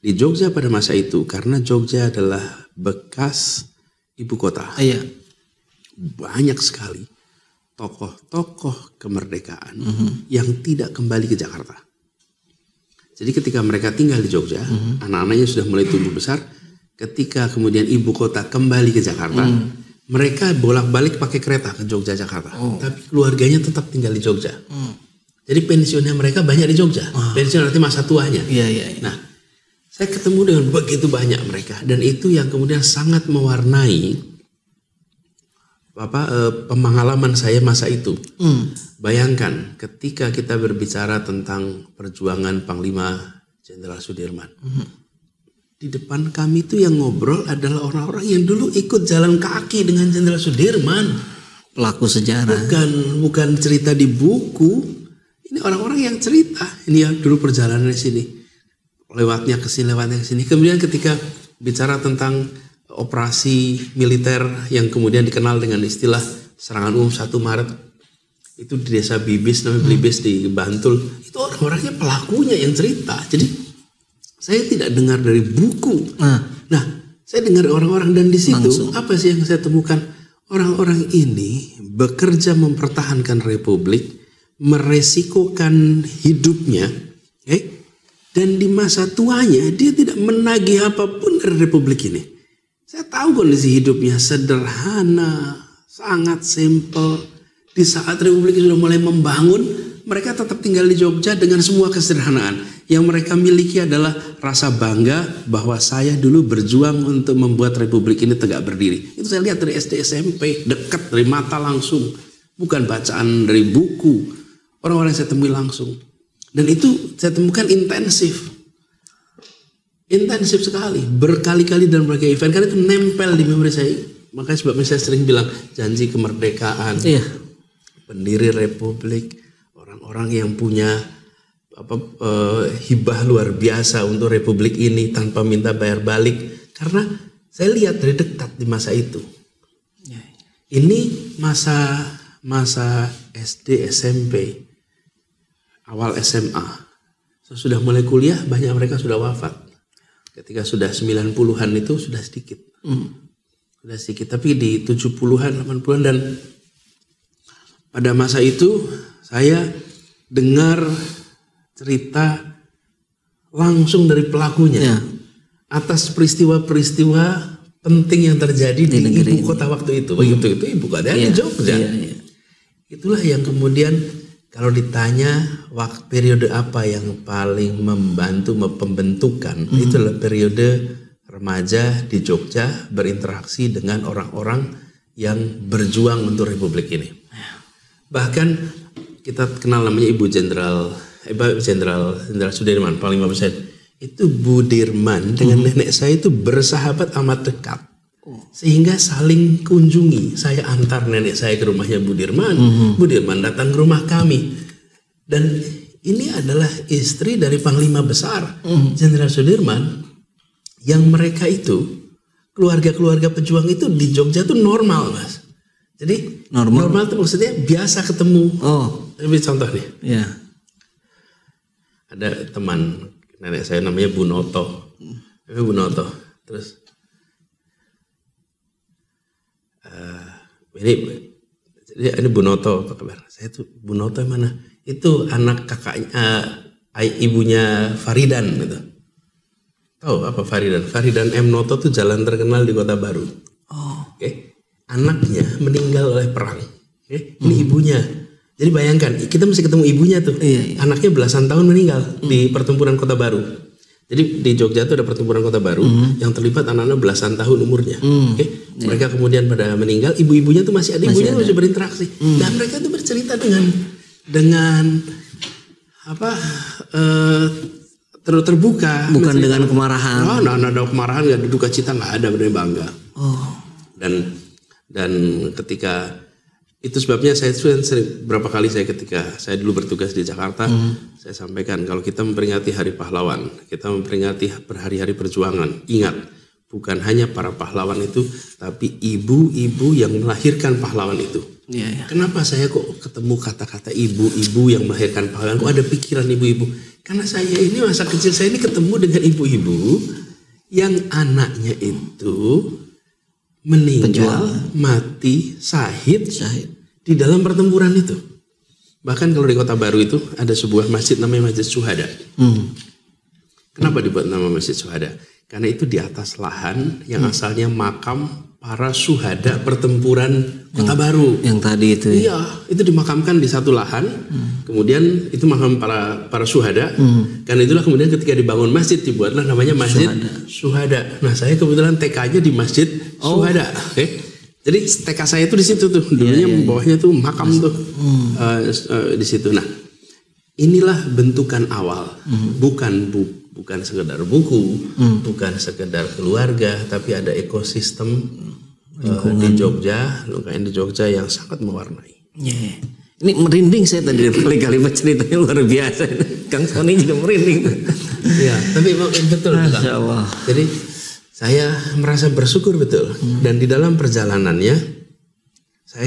di Jogja pada masa itu, karena Jogja adalah bekas ibu kota. Iya. Banyak sekali tokoh-tokoh kemerdekaan yang tidak kembali ke Jakarta. Jadi ketika mereka tinggal di Jogja, anak-anaknya sudah mulai tumbuh besar. Ketika kemudian ibu kota kembali ke Jakarta, mereka bolak-balik pakai kereta ke Jogja Jakarta. Tapi keluarganya tetap tinggal di Jogja. Jadi pensiunnya mereka banyak di Jogja. Pensiun nanti masa tuanya. Iya. Nah, saya ketemu dengan begitu banyak mereka, dan itu yang kemudian sangat mewarnai pengalaman saya masa itu. Bayangkan ketika kita berbicara tentang perjuangan Panglima Jenderal Sudirman. Di depan kami itu yang ngobrol adalah orang-orang yang dulu ikut jalan kaki dengan Jenderal Sudirman. Pelaku sejarah. Bukan cerita di buku. Ini orang-orang yang cerita. Ini ya dulu perjalanan di sini. Lewatnya ke sini. Kemudian ketika bicara tentang operasi militer yang kemudian dikenal dengan istilah serangan umum 1 Maret. Itu di desa Bibis, namanya Bibis di Bantul. Itu orang-orangnya pelakunya yang cerita. Jadi saya tidak dengar dari buku. Nah, saya dengar orang-orang, dan di situ langsung. Apa sih yang saya temukan? Orang-orang ini bekerja mempertahankan republik, meresikokan hidupnya, dan di masa tuanya dia tidak menagih apapun dari republik ini. Saya tahu kondisi hidupnya sederhana, sangat simpel. Di saat republik sudah mulai membangun, mereka tetap tinggal di Jogja dengan semua kesederhanaan. Yang mereka miliki adalah rasa bangga bahwa saya dulu berjuang untuk membuat republik ini tegak berdiri. Itu saya lihat dari SD SMP, dekat dari mata langsung. Bukan bacaan dari buku. Orang-orang yang saya temui langsung. Dan itu saya temukan intensif. Intensif sekali. Berkali-kali dan berbagai event. Karena itu nempel di memori saya. Makanya sebabnya saya sering bilang janji kemerdekaan. Iya. Pendiri republik, orang-orang yang punya hibah luar biasa untuk republik ini tanpa minta bayar balik. Karena saya lihat dari dekat di masa itu. Ini masa SD, SMP, awal SMA. Sesudah mulai kuliah banyak mereka sudah wafat. Ketika sudah 90-an itu sudah sedikit. Sudah sedikit, tapi di 70-an, 80-an, dan pada masa itu saya dengar cerita langsung dari pelakunya atas peristiwa-peristiwa penting yang terjadi di ibu kota waktu itu. Waktu itu ibu kota di Jogja. Itulah yang kemudian kalau ditanya periode apa yang paling membantu pembentukan, itu adalah periode remaja di Jogja berinteraksi dengan orang-orang yang berjuang untuk republik ini. Bahkan kita kenal namanya Ibu Jenderal Sudirman, Panglima besar. Itu Bu Dirman dengan nenek saya itu bersahabat amat dekat. Sehingga saling kunjungi. Saya antar nenek saya ke rumahnya Bu Dirman. Bu Dirman datang ke rumah kami. Dan ini adalah istri dari Panglima besar Jenderal Sudirman. Yang mereka itu, keluarga-keluarga pejuang itu di Jogja itu normal, Mas. Jadi normal itu maksudnya biasa ketemu. Ini contoh nih. Iya. Ada teman nenek saya namanya Bu Noto. Bu Noto. Terus ini Bu Noto, apa kabar? Saya tuh Bu Noto yang mana? Itu anak kakaknya, ibunya Faridan gitu. Tahu apa Faridan? Faridan M. Noto tuh jalan terkenal di Kota Baru. Oke. Anaknya meninggal oleh perang. Ini ibunya. Jadi bayangkan, kita mesti ketemu ibunya tuh. Anaknya belasan tahun meninggal di pertempuran Kota Baru. Jadi di Jogja tuh ada pertempuran Kota Baru yang terlibat anak-anak belasan tahun umurnya. Mereka kemudian pada meninggal, ibu-ibunya tuh masih ada, ibunya masih berinteraksi. Dan mereka tuh bercerita dengan terbuka. Bukan dengan kemarahan. Nah, ada kemarahan, nggak ada duka cita, nggak ada, benar bangga. Dan ketika itu sebabnya saya sering, berapa kali ketika saya dulu bertugas di Jakarta, saya sampaikan kalau kita memperingati Hari Pahlawan, kita memperingati hari-hari perjuangan. Ingat, bukan hanya para pahlawan itu, tapi ibu-ibu yang melahirkan pahlawan itu. Kenapa saya kok ketemu kata-kata ibu-ibu yang melahirkan pahlawan? Kok ada pikiran ibu-ibu? Karena saya ini masa kecil saya ini ketemu dengan ibu-ibu yang anaknya itu meninggal, mati, syahid di dalam pertempuran itu. Bahkan kalau di Kota Baru itu ada sebuah masjid namanya Masjid Syuhada. Kenapa dibuat nama Masjid Syuhada? Karena itu di atas lahan yang asalnya makam para syuhada pertempuran Kota Baru. Yang tadi itu. Iya, itu dimakamkan di satu lahan. Kemudian itu makam para syuhada. Karena itulah kemudian ketika dibangun masjid dibuatlah namanya Masjid Syuhada. Nah, saya kebetulan TK-nya di Masjid Syuhada. Jadi TK saya itu di situ tuh. Dulunya bawahnya tuh makam tuh. Di situ. Nah, inilah bentukan awal. Bukan sekedar buku, bukan sekedar keluarga, tapi ada ekosistem di Jogja, di Jogja yang sangat mewarnai. Ini merinding saya tadi dari kalimat ceritanya luar biasa. Kang Sony juga merinding. Ya, tapi betul. Masya Allah. Jadi saya merasa bersyukur betul. Dan di dalam perjalanannya,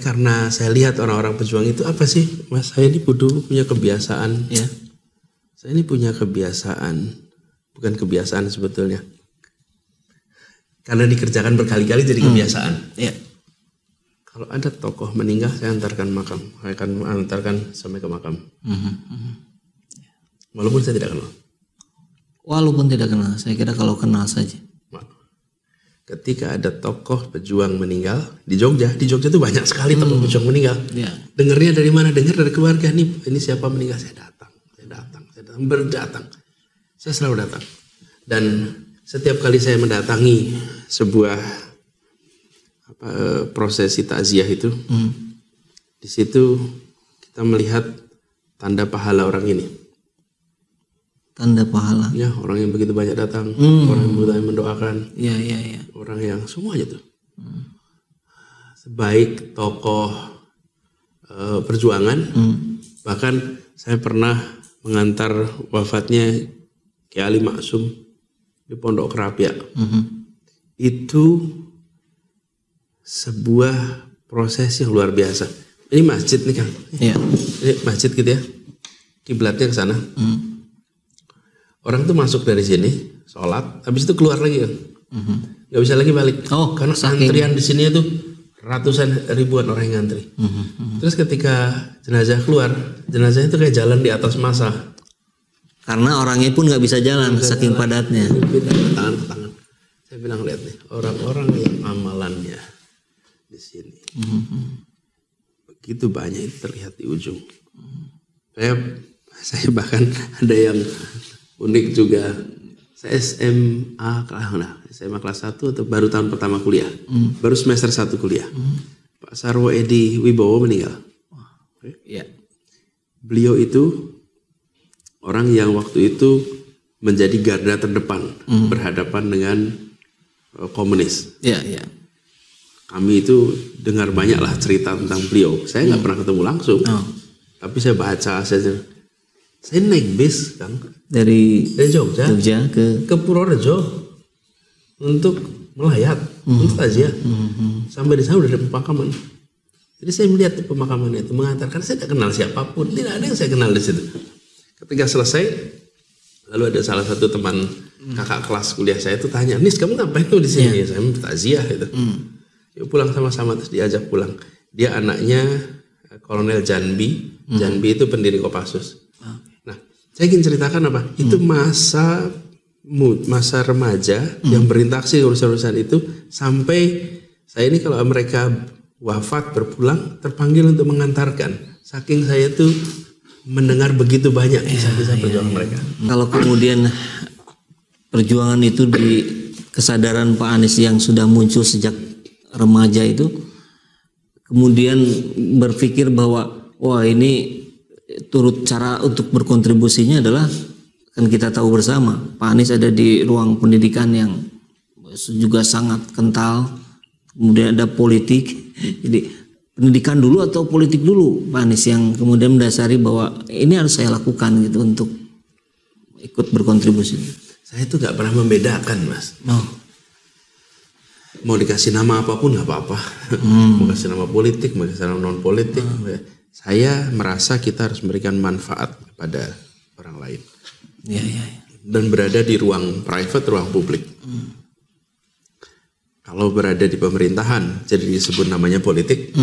karena saya lihat orang-orang pejuang itu apa sih, Mas? Saya ini punya kebiasaan. Ya. Saya ini punya kebiasaan. Bukan kebiasaan sebetulnya. Karena dikerjakan berkali-kali jadi kebiasaan. Kalau ada tokoh meninggal, saya antarkan makam. Saya akan antarkan sampai ke makam. Walaupun saya tidak kenal. Walaupun tidak kenal, saya kira kalau kenal saja. Ketika ada tokoh pejuang meninggal di Jogja itu banyak sekali tokoh pejuang meninggal. Dengarnya dari mana? Dengar dari keluarga. Ini siapa meninggal? Saya datang, berdatang. Saya selalu datang. Dan setiap kali saya mendatangi sebuah prosesi takziah itu, di situ kita melihat tanda pahala orang ini. Tanda pahala. Ya, orang yang begitu banyak datang, orang yang begitu mendoakan. Orang yang semuanya tuh. Sebaik tokoh perjuangan, bahkan saya pernah mengantar wafatnya Kiai Ali Maksum di Pondok Kerapia. Itu sebuah proses yang luar biasa. Ini masjid nih Kang. Ini masjid gitu ya. Kiblatnya ke sana. Orang tuh masuk dari sini, sholat, habis itu keluar lagi kan. Gak bisa lagi balik. Karena antrian di sini itu ratusan ribuan orang yang ngantri. Terus ketika jenazah keluar, jenazahnya itu kayak jalan di atas massa. Karena orangnya pun nggak bisa jalan saking padatnya. Tangan ke tangan. Saya bilang lihat nih, orang-orang yang amalannya di sini begitu banyak itu terlihat di ujung. Saya bahkan ada yang unik juga. Saya SMA kelas 1 atau baru tahun pertama kuliah, baru semester 1 kuliah. Pak Sarwo Edi Wibowo meninggal. Beliau itu orang yang waktu itu menjadi garda terdepan berhadapan dengan komunis. Kami itu dengar banyak lah cerita tentang beliau. Saya nggak pernah ketemu langsung, tapi saya baca. Saya naik bis Kang dari Jogja ke Purworejo untuk melayat, untuk takziah. Sampai di sana udah ada pemakaman. Jadi saya melihat pemakaman itu mengantarkan. Saya tidak kenal siapapun, tidak ada yang saya kenal di situ. Ketika selesai, lalu ada salah satu teman kakak kelas kuliah saya itu tanya, Nis kamu ngapain tuh di sini? Saya takziah itu. Yuk pulang sama-sama, terus diajak pulang. Dia anaknya Kolonel Janbi. Janbi itu pendiri Kopassus. Nah, saya ingin ceritakan apa? Itu masa remaja yang berinteraksi urusan-urusan itu sampai saya ini kalau mereka wafat berpulang terpanggil untuk mengantarkan. Saking saya tuh mendengar begitu banyak kisah-kisah perjuangan mereka. Kalau kemudian perjuangan itu di kesadaran Pak Anies yang sudah muncul sejak remaja itu, kemudian berpikir bahwa wah ini turut cara untuk berkontribusinya adalah, kan kita tahu bersama Pak Anies ada di ruang pendidikan yang juga sangat kental, kemudian ada politik, jadi pendidikan dulu atau politik dulu Pak Anies yang kemudian mendasari bahwa ini harus saya lakukan gitu untuk ikut berkontribusi. Saya itu nggak pernah membedakan Mas. mau dikasih nama apapun nggak apa-apa. Mau kasih nama politik, mau kasih nama non politik. Saya merasa kita harus memberikan manfaat kepada orang lain. Dan berada di ruang private, ruang publik. Kalau berada di pemerintahan jadi disebut namanya politik.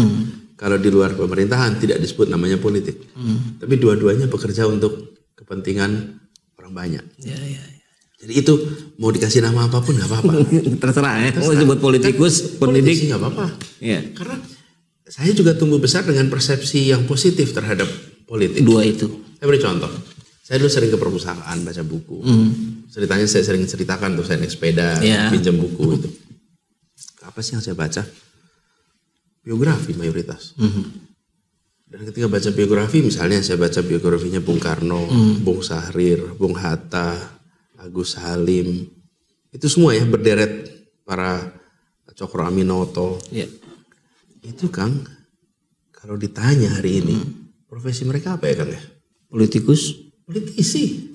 Kalau di luar pemerintahan tidak disebut namanya politik. Tapi dua-duanya bekerja untuk kepentingan orang banyak. Jadi itu mau dikasih nama apapun nggak apa-apa. Terserah ya. Mau disebut politikus, pendidik nggak apa-apa. Karena saya juga tumbuh besar dengan persepsi yang positif terhadap politik. Dua itu. Saya beri contoh. Saya dulu sering ke perpustakaan baca buku. Ceritanya saya sering ceritakan tuh, saya naik sepeda, pinjam buku itu. Apa sih yang saya baca? Biografi mayoritas. Dan ketika baca biografi, misalnya saya baca biografinya Bung Karno, Bung Sahrir, Bung Hatta, Agus Halim, itu semua ya berderet, para Cokro Aminoto. Itu Kang, kalau ditanya hari ini, profesi mereka apa ya Kang ya? Politikus? Politisi.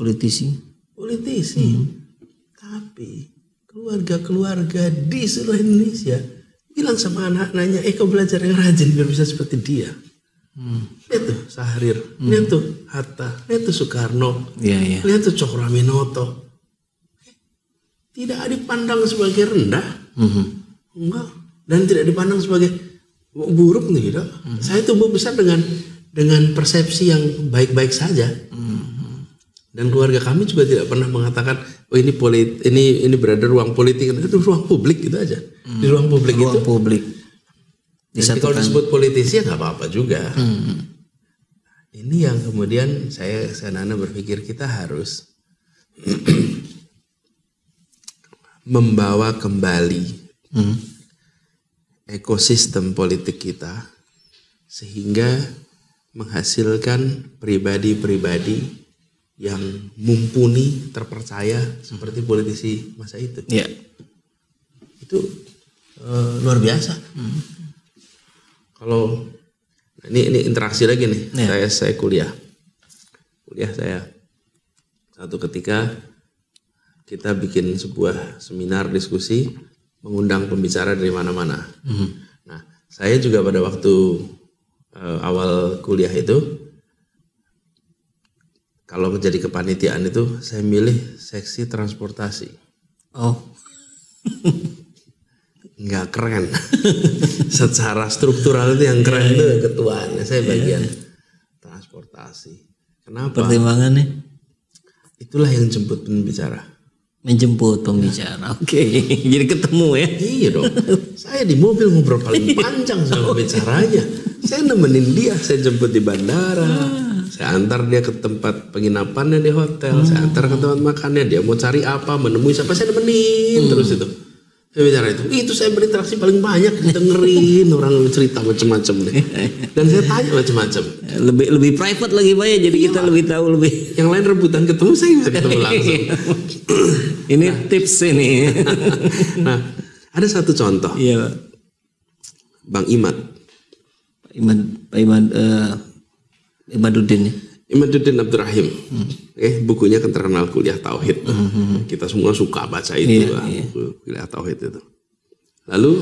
Tapi keluarga-keluarga di seluruh Indonesia bilang sama anak-anaknya, kau belajar yang rajin biar bisa seperti dia. Lihat tuh Sahrir, lihat tuh Hatta, lihat tuh Soekarno, lihat tuh Cokro Aminoto. Tidak dipandang sebagai rendah, enggak, dan tidak dipandang sebagai buruk, tidak. Saya tumbuh besar dengan persepsi yang baik-baik saja. Dan keluarga kami juga tidak pernah mengatakan, oh ini berada ruang politik, itu ruang publik gitu aja. Di ruang publik ruang publik. Dan kalau disebut politisi ya nggak apa-apa juga. Ini yang kemudian saya Nana berpikir kita harus membawa kembali ekosistem politik kita sehingga menghasilkan pribadi-pribadi yang mumpuni, terpercaya seperti politisi masa itu. Itu luar biasa. Kalau ini interaksi lagi nih. Saya kuliah saya satu ketika kita bikin sebuah seminar diskusi, mengundang pembicara dari mana-mana. Nah, saya juga pada waktu awal kuliah itu, kalau menjadi kepanitiaan itu, saya milih seksi transportasi. Nggak keren. Secara struktural itu yang keren itu ketuanya. Saya bagian transportasi. Kenapa? Pertimbangannya? Itulah yang jemput pembicara. Menjemput pembicara. Oke. Jadi ketemu ya? Iya dong. Saya di mobil ngobrol paling panjang sama pembicaranya. Saya nemenin dia. Saya jemput di bandara. Saya antar dia ke tempat penginapannya di hotel. Saya antar ke tempat makannya. Dia mau cari apa, menemui siapa, saya nemenin terus itu. Saya bicara itu saya berinteraksi paling banyak, dengerin orang cerita macam-macam deh. Dan saya tanya macam-macam. Lebih private lagi Pak ya, jadi kita lebih tahu lebih. Yang lain rebutan ketemu, saya bisa ketemu langsung. Ini tips ini. Nah, ada satu contoh. Bang Imad. Imaduddin ya. Imaduddin Abdurrahim. Bukunya kan terkenal Kuliah Tauhid. Kita semua suka baca itu. Kuliah Tauhid itu. Lalu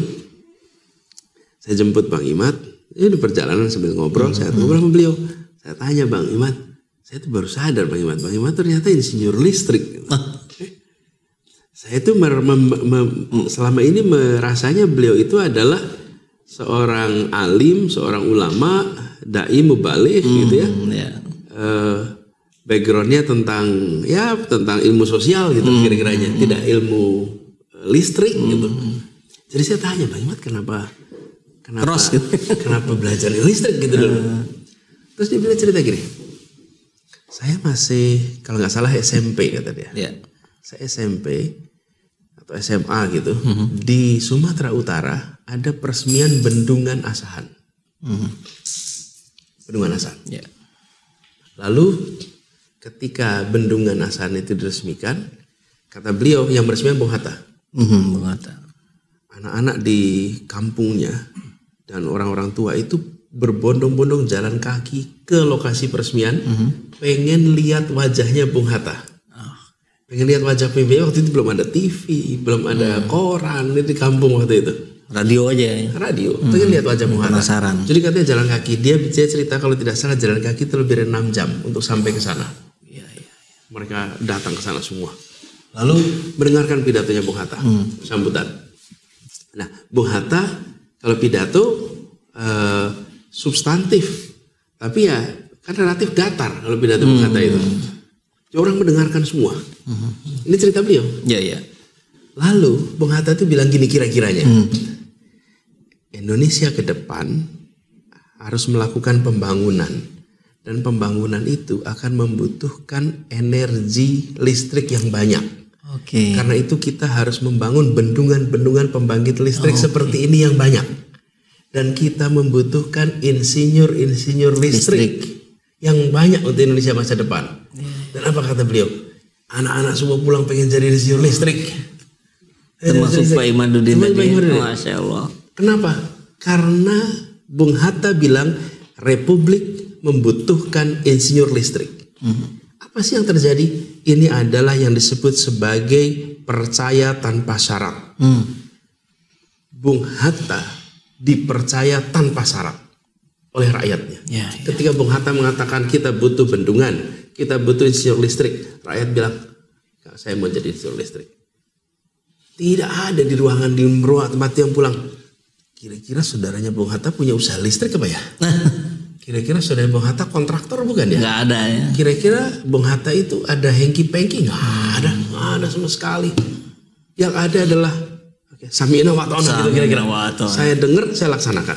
saya jemput Bang Imad. Ini di perjalanan sambil ngobrol, saya ngobrol sama beliau. Saya tanya Bang Imad, saya tuh baru sadar Bang Imad ternyata insinyur listrik. Saya tuh selama ini merasanya beliau itu adalah seorang alim, seorang ulama, dai mubaligh gitu ya. Backgroundnya tentang ilmu sosial gitu kira-kiranya, tidak ilmu listrik gitu. Jadi saya tanya Bang Imad kenapa belajar listrik gitu dulu. Terus dia bilang cerita gini, saya masih kalau nggak salah SMP kata dia. Saya SMP atau SMA gitu di Sumatera Utara ada peresmian Bendungan Asahan. Bendungan Asahan. Lalu ketika Bendungan Asahan itu diresmikan, kata beliau yang meresmikan Bung Hatta. Bung Hatta. Anak-anak di kampungnya dan orang-orang tua itu berbondong-bondong jalan kaki ke lokasi peresmian, pengen lihat wajahnya Bung Hatta. Pengen lihat wajah pemimpinnya. Waktu itu belum ada TV, belum ada koran di kampung waktu itu. Radio aja ya. Radio. Pengen lihat wajah Bung Hatta. Penasaran. Jadi katanya jalan kaki. Dia cerita kalau tidak salah jalan kaki itu lebih dari 6 jam untuk sampai ke sana. Mereka datang ke sana semua. Lalu mendengarkan pidatonya Bung Hatta. Sambutan. Nah, Bung Hatta kalau pidato substantif. Tapi ya kan relatif datar kalau pidato Bung Hatta itu. Orang mendengarkan semua. Ini cerita beliau. Iya. Lalu Bung Hatta itu bilang gini kira-kiranya. Indonesia ke depan harus melakukan pembangunan. Dan pembangunan itu akan membutuhkan energi listrik yang banyak. Oke. Karena itu kita harus membangun bendungan-bendungan pembangkit listrik seperti ini yang banyak. Dan kita membutuhkan insinyur-insinyur listrik yang banyak untuk Indonesia masa depan. Dan apa kata beliau? Anak-anak semua pulang pengen jadi insinyur listrik. Termasuk Pak Imaduddin tadi. Masya Allah. Kenapa? Karena Bung Hatta bilang Republik membutuhkan insinyur listrik. Apa sih yang terjadi? Ini adalah yang disebut sebagai percaya tanpa syarat. Bung Hatta dipercaya tanpa syarat oleh rakyatnya. Ketika Bung Hatta mengatakan kita butuh bendungan, kita butuh insinyur listrik, rakyat bilang, saya mau jadi insinyur listrik. Tidak ada di ruangan di tempat yang pulang. Kira-kira saudaranya Bung Hatta punya usaha listrik apa ya? Kira-kira saudara Bung Hatta kontraktor bukan ya? Nggak ada ya. Kira-kira Bung Hatta itu ada hengki-pengki? Nggak ada sama sekali. Yang ada adalah Sami'na wa ta'na gitu kira-kira. Saya dengar, saya laksanakan.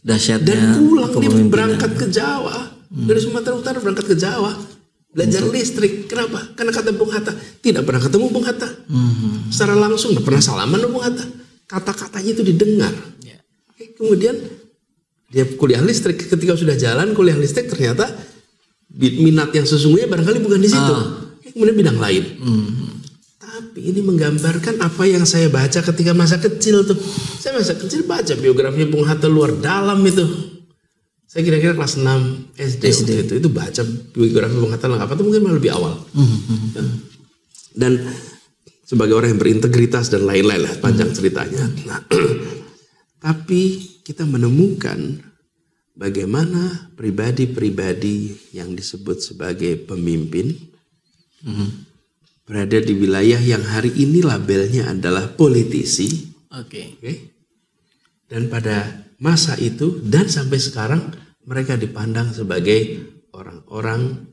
Dahsyatnya. Dan pulang dia berangkat ke Jawa. Dari Sumatera Utara berangkat ke Jawa. Belajar listrik. Kenapa? Karena kata Bung Hatta. Tidak pernah ketemu Bung Hatta. Secara langsung. Tidak pernah salaman dengan Bung Hatta. Kata-katanya itu didengar. Kemudian dia kuliah listrik. Ketika sudah jalan kuliah listrik, ternyata minat yang sesungguhnya barangkali bukan di situ. Kemudian bidang lain. Tapi ini menggambarkan apa yang saya baca ketika masa kecil tuh. Saya masa kecil baca biografi Bung Hatta luar dalam itu. Saya kira-kira kelas 6 SD. Itu baca biografi Bung Hatta lengkap, atau mungkin malah lebih awal. Dan sebagai orang yang berintegritas dan lain-lain lah panjang ceritanya. Nah, tapi kita menemukan bagaimana pribadi-pribadi yang disebut sebagai pemimpin berada di wilayah yang hari ini labelnya adalah politisi. Dan pada masa itu dan sampai sekarang mereka dipandang sebagai orang-orang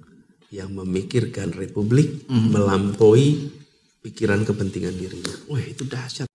yang memikirkan republik melampaui pikiran kepentingan dirinya. Wah, itu dahsyat.